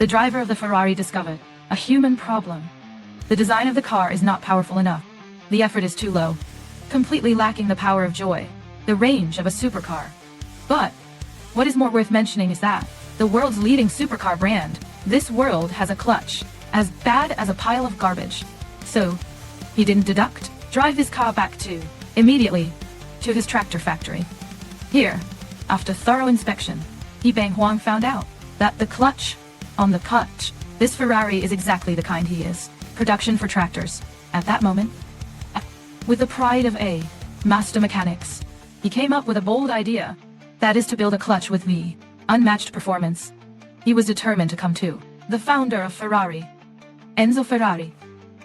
the driver of the Ferrari discovered a human problem. The design of the car is not powerful enough. The effort is too low, completely lacking the power of joy, the range of a supercar. But what is more worth mentioning is that the world's leading supercar brand, this world has a clutch as bad as a pile of garbage. So he didn't drive his car back immediately to his tractor factory. Here, after thorough inspection, Bang Huang found out that the clutch on the clutch, this Ferrari is exactly the kind he is. Production for tractors. At that moment, with the pride of a master mechanics, he came up with a bold idea. That is to build a clutch with the unmatched performance. He was determined to come to the founder of Ferrari, Enzo Ferrari.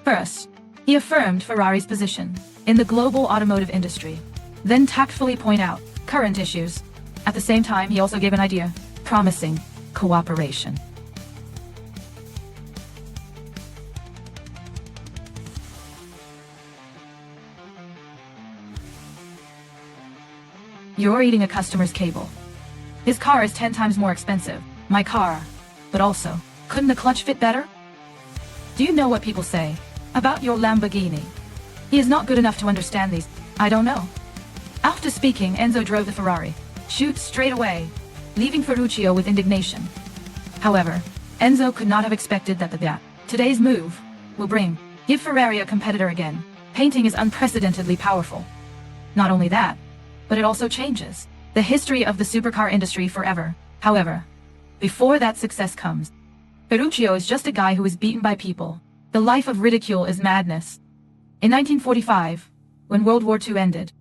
First, he affirmed Ferrari's position in the global automotive industry, then tactfully point out current issues. At the same time, he also gave an idea, promising cooperation. You're eating a customer's cable. His car is 10 times more expensive. My car. But also, couldn't the clutch fit better? Do you know what people say about your Lamborghini? He is not good enough to understand these. I don't know. After speaking, Enzo drove the Ferrari, shoots straight away, leaving Ferruccio with indignation. However, Enzo could not have expected that today's move will give Ferrari a competitor again. Painting is unprecedentedly powerful. Not only that, but it also changes the history of the supercar industry forever. However, before that success comes, Ferruccio is just a guy who is beaten by people. The life of ridicule is madness. In 1945, when World War II ended,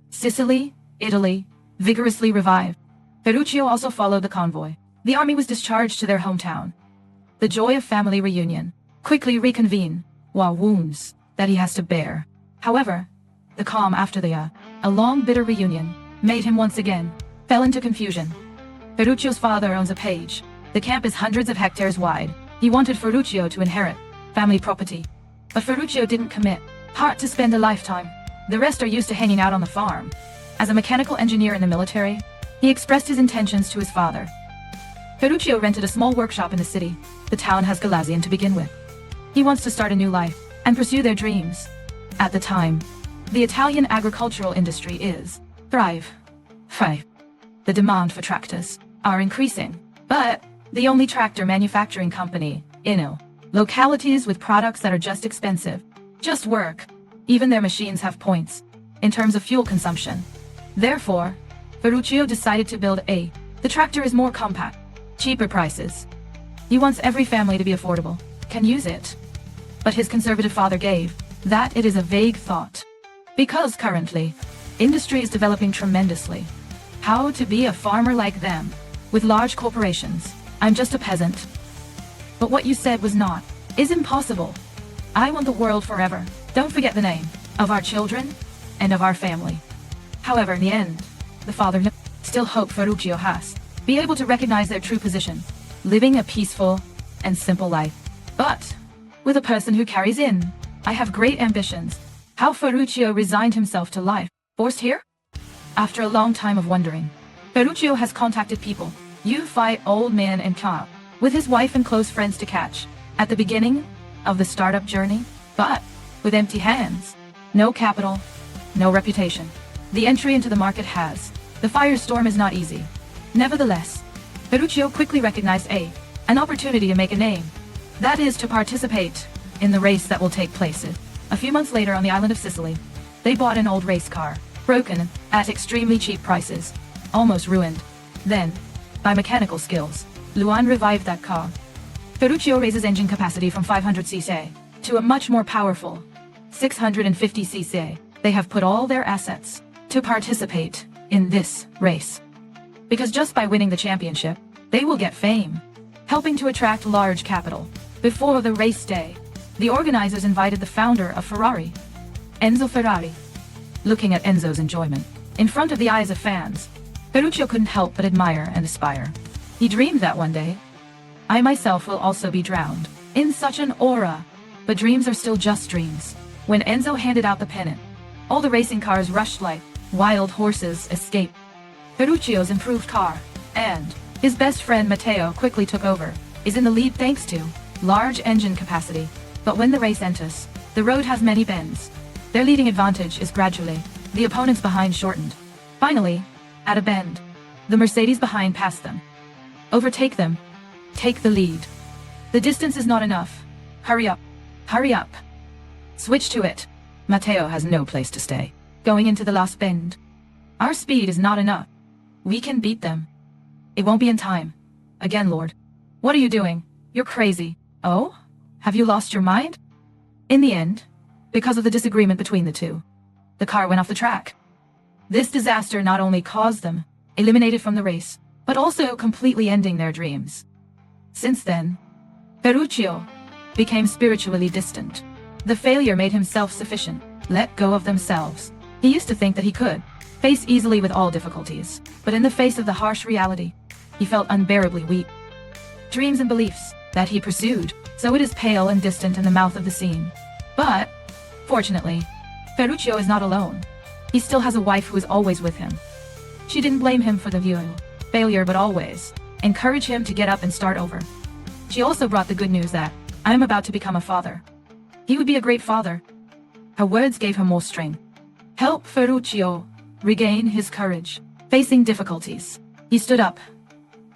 Sicily, Italy, vigorously revived. Ferruccio also followed the convoy. The army was discharged to their hometown. The joy of family reunion quickly reconvene, while wounds that he has to bear. However, the calm after a long bitter reunion made him once again fell into confusion. Ferruccio's father owns a page. The camp is hundreds of hectares wide. He wanted Ferruccio to inherit family property. But Ferruccio didn't commit heart to spend a lifetime. The rest are used to hanging out on the farm. As a mechanical engineer in the military, he expressed his intentions to his father. Ferruccio rented a small workshop in the city. The town has Galazian to begin with. He wants to start a new life and pursue their dreams. At the time, the Italian agricultural industry is thrive. The demand for tractors are increasing, but the only tractor manufacturing company in localities with products that are just expensive, just work. Even their machines have points in terms of fuel consumption. Therefore, Ferruccio decided to build the tractor is more compact, cheaper prices. He wants every family to be affordable, can use it. But his conservative father gave that it is a vague thought. Because currently, industry is developing tremendously. How to be a farmer like them, with large corporations. I'm just a peasant. But what you said is impossible. I want the world forever. Don't forget the name of our children and of our family. However, in the end, the father still hoped Ferruccio has be able to recognize their true position, living a peaceful and simple life. But with a person who carries I have great ambitions. How Ferruccio resigned himself to life, forced here? After a long time of wondering, Ferruccio has contacted people, old man and car, with his wife and close friends to catch, at the beginning of the startup journey, but with empty hands, no capital, no reputation. The entry into the market the firestorm is not easy. Nevertheless, Ferruccio quickly recognized an opportunity to make a name. That is to participate in the race that will take place. A few months later on the island of Sicily, they bought an old race car, broken at extremely cheap prices, almost ruined. Then, by mechanical skills, Luan revived that car. Ferruccio raises engine capacity from 500cc to a much more powerful 650cc. They have put all their assets to participate in this race. Because just by winning the championship, they will get fame, helping to attract large capital. Before the race day, the organizers invited the founder of Ferrari, Enzo Ferrari. Looking at Enzo's enjoyment, in front of the eyes of fans, Ferruccio couldn't help but admire and aspire. He dreamed that one day, I myself will also be drowned in such an aura. But dreams are still just dreams. When Enzo handed out the pennant, all the racing cars rushed like wild horses escape. Ferruccio's improved car, and his best friend Matteo quickly took over. is in the lead thanks to large engine capacity. But when the race enters, the road has many bends. Their leading advantage is gradually the opponents behind shortened. Finally, at a bend, the Mercedes behind passed them. Overtake them. Take the lead. The distance is not enough. Hurry up. Hurry up. Switch to it. Matteo has no place to stay. Going into the last bend. Our speed is not enough. We can beat them. It won't be in time. Again, Lord. What are you doing? You're crazy. Oh? Have you lost your mind? In the end, because of the disagreement between the two, the car went off the track. This disaster not only caused them eliminated from the race, but also completely ending their dreams. Since then, Ferruccio became spiritually distant. The failure made him self-sufficient, let go of themselves. He used to think that he could face easily with all difficulties, but in the face of the harsh reality, he felt unbearably weak. Dreams and beliefs that he pursued, so it is pale and distant in the mouth of the scene. But, fortunately, Ferruccio is not alone. He still has a wife who is always with him. She didn't blame him for the failure, but always encourage him to get up and start over. She also brought the good news that I am about to become a father. He would be a great father. Her words gave him more strength. Help Ferruccio regain his courage. Facing difficulties, he stood up,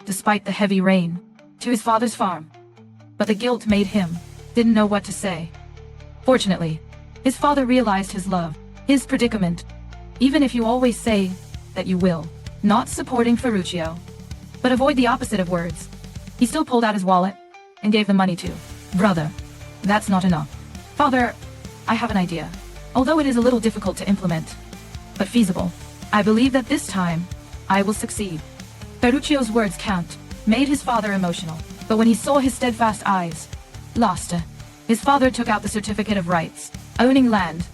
despite the heavy rain, to his father's farm. But the guilt made him didn't know what to say. Fortunately, his father realized his love, his predicament. Even if you always say that you will, not supporting Ferruccio, but avoid the opposite of words. He still pulled out his wallet and gave the money to brother. That's not enough. Father, I have an idea. Although it is a little difficult to implement, but feasible. I believe that this time, I will succeed. Ferruccio's words made his father emotional, but when he saw his steadfast eyes, lost, his father took out the certificate of rights, owning land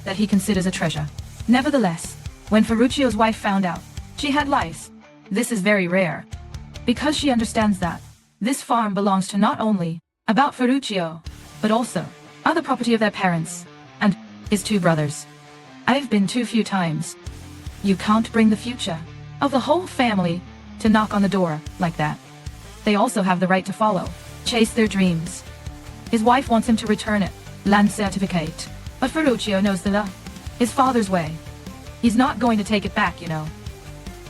that he considers a treasure. Nevertheless, when Ferruccio's wife found out, she had lice. This is very rare, because she understands that this farm belongs to not only about Ferruccio, but also other property of their parents, and his two brothers. I've been too few times. You can't bring the future of the whole family to knock on the door like that. They also have the right to follow, chase their dreams. His wife wants him to return it, land certificate, but Ferruccio knows his father's way. He's not going to take it back, you know.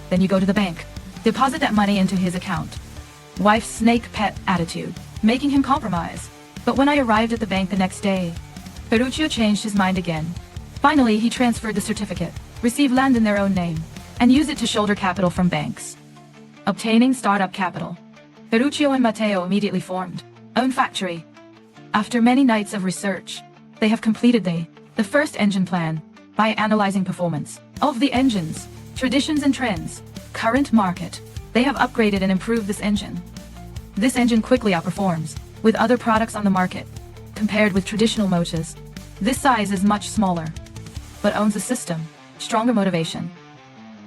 Then you go to the bank, deposit that money into his account. Wife's snake pet attitude, making him compromise. But when I arrived at the bank the next day, Ferruccio changed his mind again. Finally, he transferred the certificate, received land in their own name, and used it to shoulder capital from banks. Obtaining startup capital, Ferruccio and Matteo immediately formed own factory. After many nights of research, they have completed the first engine plan by analyzing performance of the engines, traditions and trends, current market. They have upgraded and improved this engine. This engine quickly outperforms with other products on the market. Compared with traditional motors, this size is much smaller, but owns a system, stronger motivation.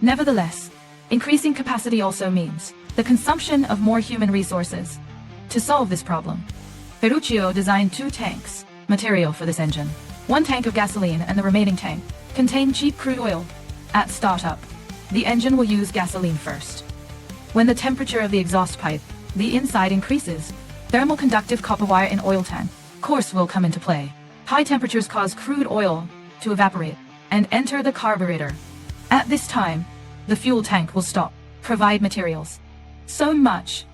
Nevertheless, increasing capacity also means the consumption of more human resources. To solve this problem, Ferruccio designed 2 tanks, material for this engine. 1 tank of gasoline and the remaining tank contain cheap crude oil. At startup, the engine will use gasoline first. When the temperature of the exhaust pipe, the inside increases, thermal conductive copper wire in oil tank course will come into play. High temperatures cause crude oil to evaporate and enter the carburetor. At this time, the fuel tank will stop, provide materials. So much,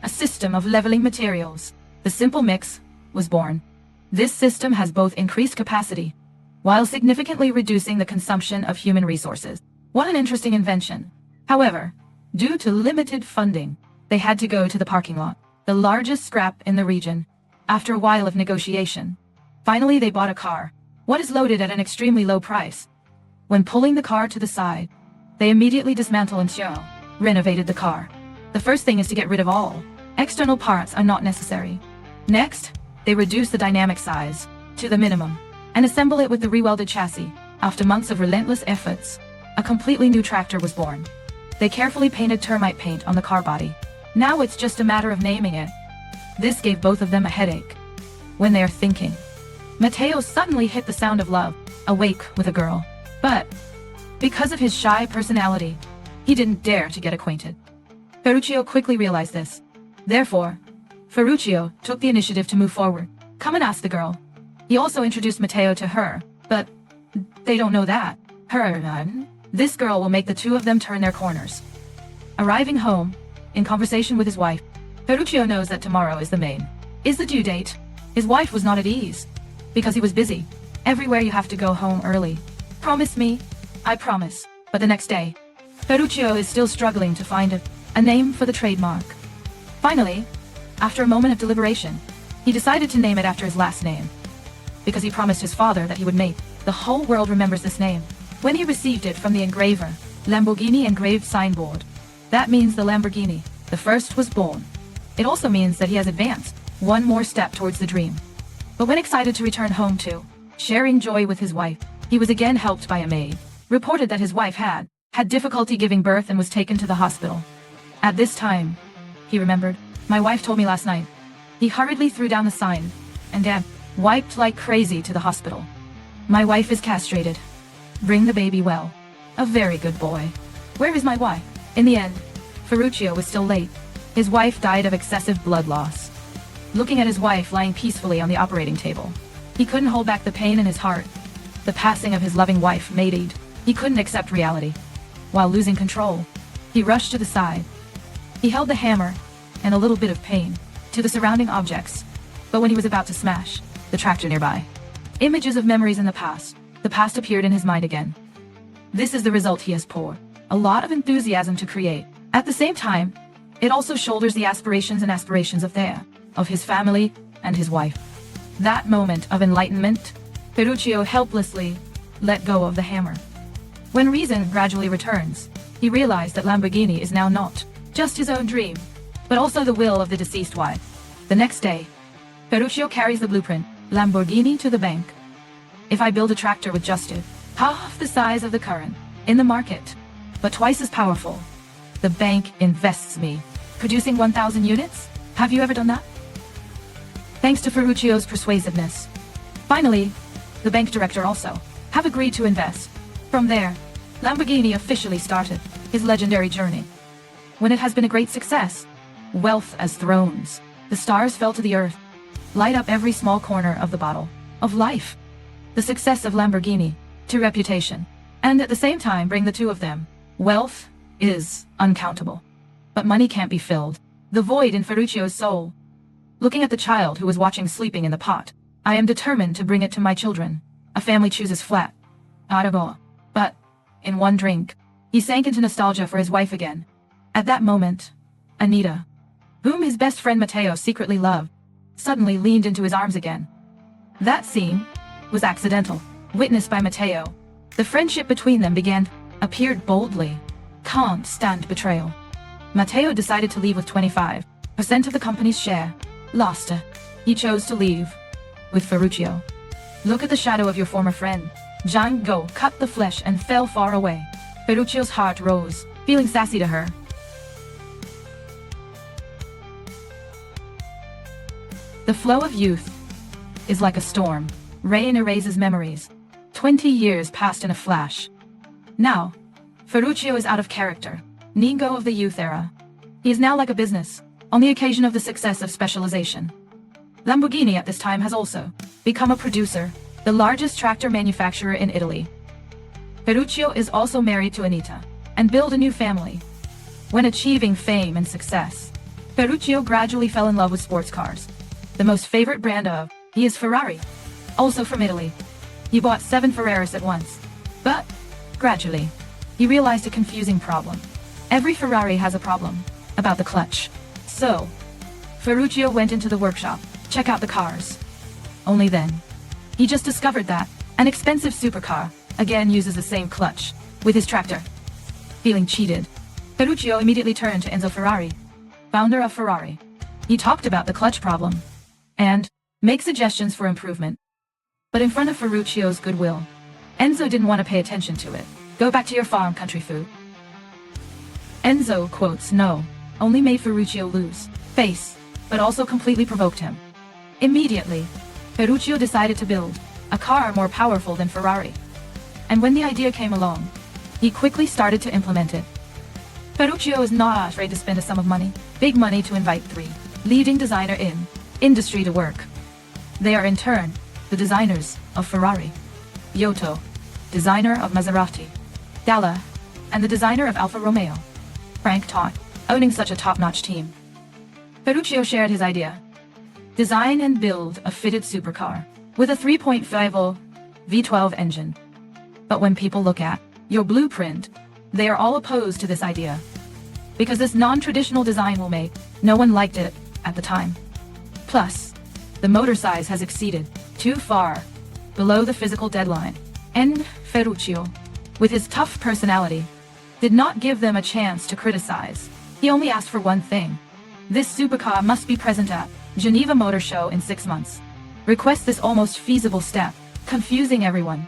a system of leveling materials. The simple mix was born. This system has both increased capacity, while significantly reducing the consumption of human resources. What an interesting invention. However, due to limited funding, they had to go to the parking lot, the largest scrap in the region. After a while of negotiation, finally they bought a car. What is loaded at an extremely low price? When pulling the car to the side, they immediately dismantle and renovated the car. The first thing is to get rid of all external parts are not necessary. Next, they reduce the dynamic size to the minimum and assemble it with the rewelded chassis. After months of relentless efforts, a completely new tractor was born. They carefully painted termite paint on the car body. Now it's just a matter of naming it. This gave both of them a headache. When they are thinking, Matteo suddenly hit the sound of love, awake with a girl. But, because of his shy personality, he didn't dare to get acquainted. Ferruccio quickly realized this. Therefore, Ferruccio took the initiative to move forward. Come and ask the girl. He also introduced Matteo to her, but they don't know that. This girl will make the two of them turn their corners. Arriving home, in conversation with his wife, Ferruccio knows that tomorrow is the due date. His wife was not at ease, because he was busy. Everywhere you have to go home early. Promise me? I promise. But the next day, Ferruccio is still struggling to find a name for the trademark. Finally, after a moment of deliberation, he decided to name it after his last name, because he promised his father that he would make the whole world remembers this name. When he received it from the engraver, Lamborghini engraved signboard. That means the Lamborghini, the first, was born. It also means that he has advanced one more step towards the dream. But when excited to return home to, sharing joy with his wife, he was again helped by a maid, reported that his wife had difficulty giving birth and was taken to the hospital. At this time, he remembered, my wife told me last night. He hurriedly threw down the sign, and wiped like crazy to the hospital. My wife is castrated. Bring the baby well. A very good boy. Where is my wife? In the end, Ferruccio was still late. His wife died of excessive blood loss. Looking at his wife lying peacefully on the operating table, he couldn't hold back the pain in his heart. The passing of his loving wife made he couldn't accept reality. While losing control, he rushed to the side. He held the hammer, and a little bit of pain, to the surrounding objects. But when he was about to smash the tractor nearby, images of memories in the past appeared in his mind again. This is the result he has poured a lot of enthusiasm to create. At the same time, it also shoulders the aspirations of his family and his wife. That moment of enlightenment, Ferruccio helplessly let go of the hammer. When reason gradually returns, he realized that Lamborghini is now not just his own dream, but also the will of the deceased wife. The next day, Ferruccio carries the blueprint, Lamborghini, to the bank. If I build a tractor with just half the size of the current in the market, but twice as powerful, the bank invests me, producing 1,000 units? Have you ever done that? Thanks to Ferruccio's persuasiveness. Finally, the bank director also have agreed to invest. From there, Lamborghini officially started his legendary journey. When it has been a great success, wealth as thrones, the stars fell to the earth, light up every small corner of the bottle of life. The success of Lamborghini to reputation, and at the same time bring the two of them. Wealth is uncountable, but money can't be filled. The void in Ferruccio's soul. Looking at the child who was watching sleeping in the pot, I am determined to bring it to my children. A family chooses flat. Audible. But, in one drink, he sank into nostalgia for his wife again. At that moment, Anita, whom his best friend Matteo secretly loved, suddenly leaned into his arms again. That scene was accidental, witnessed by Matteo. The friendship between them appeared boldly. Can't stand betrayal. Matteo decided to leave with 25% of the company's share. Lost. He chose to leave with Ferruccio. Look at the shadow of your former friend. Django cut the flesh and fell far away. Ferruccio's heart rose, feeling sassy to her. The flow of youth is like a storm. Rain erases memories. 20 years passed in a flash. Now, Ferruccio is out of character. Ningo of the youth era. He is now like a business, on the occasion of the success of specialization. Lamborghini at this time has also become a producer, the largest tractor manufacturer in Italy. Ferruccio is also married to Anita, and built a new family. When achieving fame and success, Ferruccio gradually fell in love with sports cars. The most favorite brand he is Ferrari, also from Italy. He bought 7 Ferraris at once. But, gradually, he realized a confusing problem. Every Ferrari has a problem about the clutch. So, Ferruccio went into the workshop, check out the cars. Only then, he just discovered that an expensive supercar again uses the same clutch with his tractor. Feeling cheated, Ferruccio immediately turned to Enzo Ferrari, founder of Ferrari. He talked about the clutch problem and make suggestions for improvement. But in front of Ferruccio's goodwill, Enzo didn't want to pay attention to it. Go back to your farm, country food. Enzo quotes no, only made Ferruccio lose face, but also completely provoked him. Immediately, Ferruccio decided to build a car more powerful than Ferrari. And when the idea came along, he quickly started to implement it. Ferruccio is not afraid to spend a sum of money, big money, to invite 3 leading designer in industry to work. They are in turn the designers of Ferrari, Giotto, designer of Maserati, Dalla, and the designer of Alfa Romeo, Frank Todd, owning such a top-notch team. Ferruccio shared his idea. Design and build a fitted supercar with a 3.50 V12 engine. But when people look at your blueprint, they are all opposed to this idea. Because this non-traditional design will make no one liked it at the time. Plus, the motor size has exceeded too far below the physical deadline. And Ferruccio, with his tough personality, did not give them a chance to criticize. He only asked for one thing. This supercar must be present at Geneva Motor Show in 6 months. Request this almost feasible step, confusing everyone.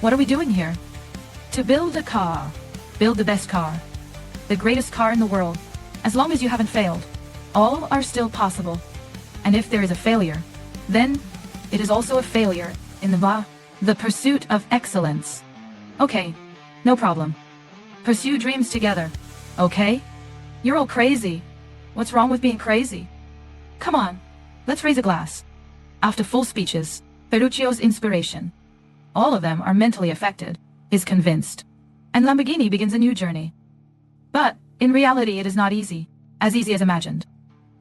What are we doing here? To build a car. Build the best car. The greatest car in the world. As long as you haven't failed. All are still possible. And if there is a failure, then it is also a failure in the pursuit of excellence. Okay, no problem. Pursue dreams together, okay? You're all crazy. What's wrong with being crazy? Come on, let's raise a glass. After full speeches, Ferruccio's inspiration. All of them are mentally affected, is convinced. And Lamborghini begins a new journey. But, in reality it is not easy, as imagined.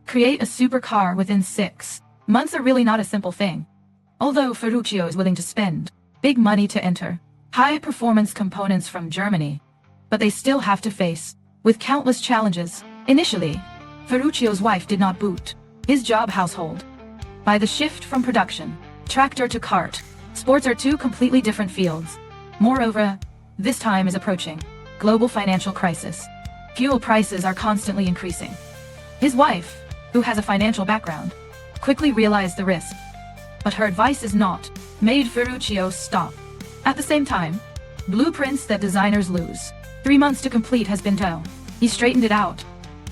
Create a supercar within 6 months are really not a simple thing. Although Ferruccio is willing to spend big money to enter high-performance components from Germany, but they still have to face with countless challenges. Initially, Ferruccio's wife did not boot his job household. By the shift from production, tractor to cart, sports are two completely different fields. Moreover, this time is approaching global financial crisis. Fuel prices are constantly increasing. His wife, who has a financial background, quickly realized the risk. But her advice is not made Ferruccio stop. At the same time, blueprints that designers lose 3 months to complete has been done. He straightened it out.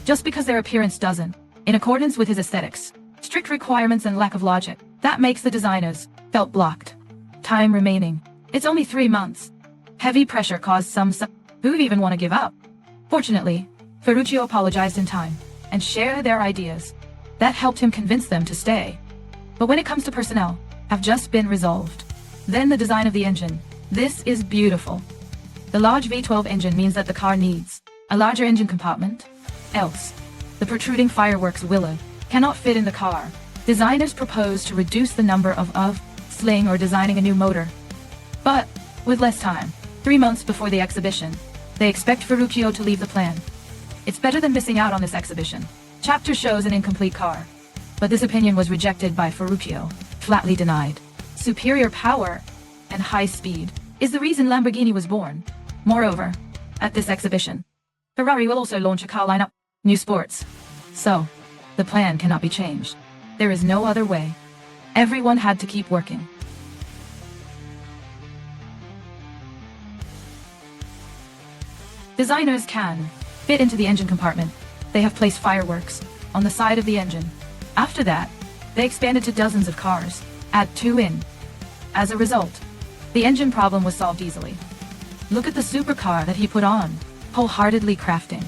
Just because their appearance doesn't, in accordance with his aesthetics, strict requirements and lack of logic, that makes the designers felt blocked. Time remaining. It's only 3 months. Heavy pressure caused some who even want to give up. Fortunately, Ferruccio apologized in time and shared their ideas. That helped him convince them to stay. But when it comes to personnel, have just been resolved. Then the design of the engine. This is beautiful. The large V12 engine means that the car needs a larger engine compartment. Else, the protruding fireworks willow cannot fit in the car. Designers propose to reduce the number of sling or designing a new motor. But, with less time, 3 months before the exhibition, they expect Ferruccio to leave the plan. It's better than missing out on this exhibition. Chapter shows an incomplete car. But this opinion was rejected by Ferruccio, flatly denied. Superior power and high speed is the reason Lamborghini was born. Moreover, at this exhibition, Ferrari will also launch a car lineup, new sports. So, the plan cannot be changed. There is no other way. Everyone had to keep working. Designers can fit into the engine compartment. They have placed fireworks on the side of the engine. After that, they expanded to dozens of cars, add 2 in. As a result, the engine problem was solved easily. Look at the supercar that he put on, wholeheartedly crafting.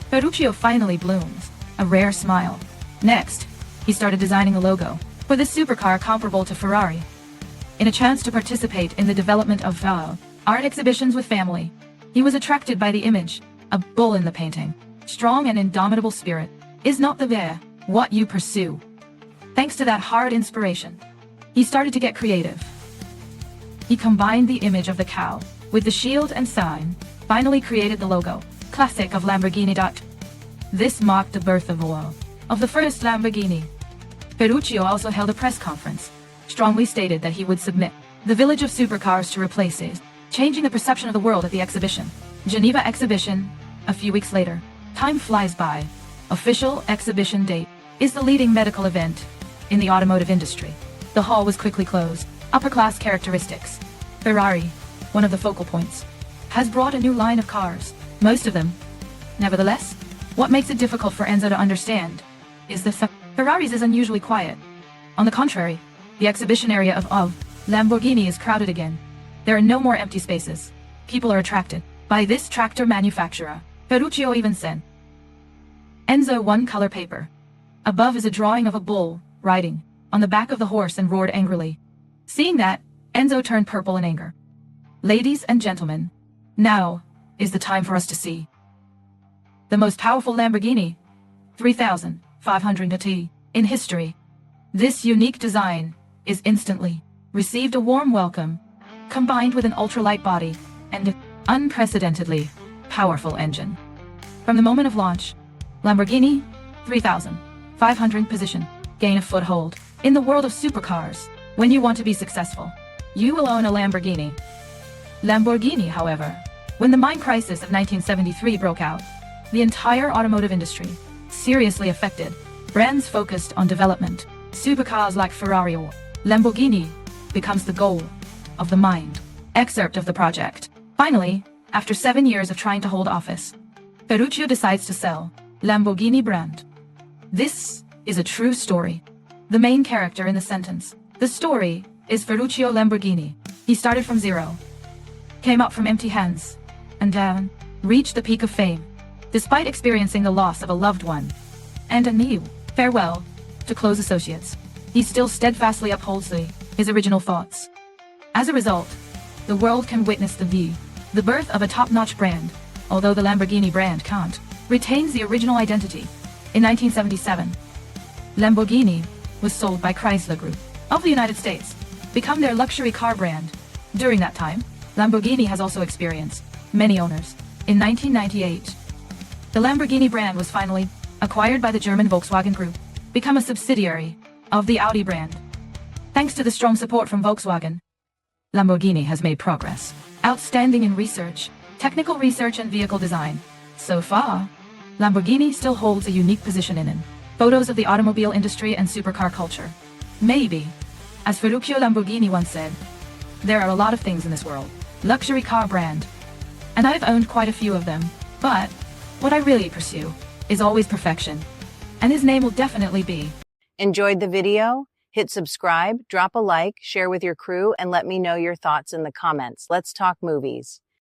Ferruccio finally blooms, a rare smile. Next, he started designing a logo for this supercar comparable to Ferrari. In a chance to participate in the development of art exhibitions with family, he was attracted by the image, a bull in the painting. Strong and indomitable spirit is not what you pursue. Thanks to that hard inspiration, he started to get creative. He combined the image of the cow with the shield and sign, finally created the logo, classic of Lamborghini. This marked the birth of the first Lamborghini. Ferruccio also held a press conference, strongly stated that he would submit the village of supercars to replace it, changing the perception of the world at the exhibition. Geneva exhibition, a few weeks later. Time flies by. Official exhibition date is the leading medical event in the automotive industry. The hall was quickly closed. Upper-class characteristics. Ferrari, one of the focal points, has brought a new line of cars, most of them. Nevertheless, what makes it difficult for Enzo to understand is the Ferraris is unusually quiet. On the contrary, the exhibition area of Lamborghini is crowded again. There are no more empty spaces. People are attracted by this tractor manufacturer. Ferruccio even sent Enzo one color paper. Above is a drawing of a bull, riding on the back of the horse and roared angrily. Seeing that, Enzo turned purple in anger. Ladies and gentlemen, now is the time for us to see the most powerful Lamborghini 3500T in history. This unique design is instantly received a warm welcome, combined with an ultralight body and an unprecedentedly powerful engine. From the moment of launch, Lamborghini 3500 position gain a foothold in the world of supercars. When you want to be successful, you will own a Lamborghini. Lamborghini, however, when the mine crisis of 1973 broke out, the entire automotive industry seriously affected. Brands focused on development. Supercars like Ferrari or Lamborghini becomes the goal of the mind. Excerpt of the project. Finally, after 7 years of trying to hold office, Ferruccio decides to sell Lamborghini brand. This is a true story. The main character in the sentence. The story is Ferruccio Lamborghini. He started from zero, came up from empty hands, and then reached the peak of fame. Despite experiencing the loss of a loved one and a new farewell to close associates, he still steadfastly upholds his original thoughts. As a result, the world can witness the birth of a top-notch brand, although the Lamborghini brand can't retains the original identity. In 1977, Lamborghini was sold by Chrysler Group of the United States, become their luxury car brand. During that time, Lamborghini has also experienced many owners. In 1998, the Lamborghini brand was finally acquired by the German Volkswagen Group, become a subsidiary of the Audi brand. Thanks to the strong support from Volkswagen, Lamborghini has made progress. Outstanding in research, technical research and vehicle design. So far, Lamborghini still holds a unique position in photos of the automobile industry and supercar culture. Maybe, as Ferruccio Lamborghini once said, there are a lot of things in this world, luxury car brand, and I've owned quite a few of them, but what I really pursue is always perfection, and his name will definitely be. Enjoyed the video? Hit subscribe, drop a like, share with your crew, and let me know your thoughts in the comments. Let's talk movies.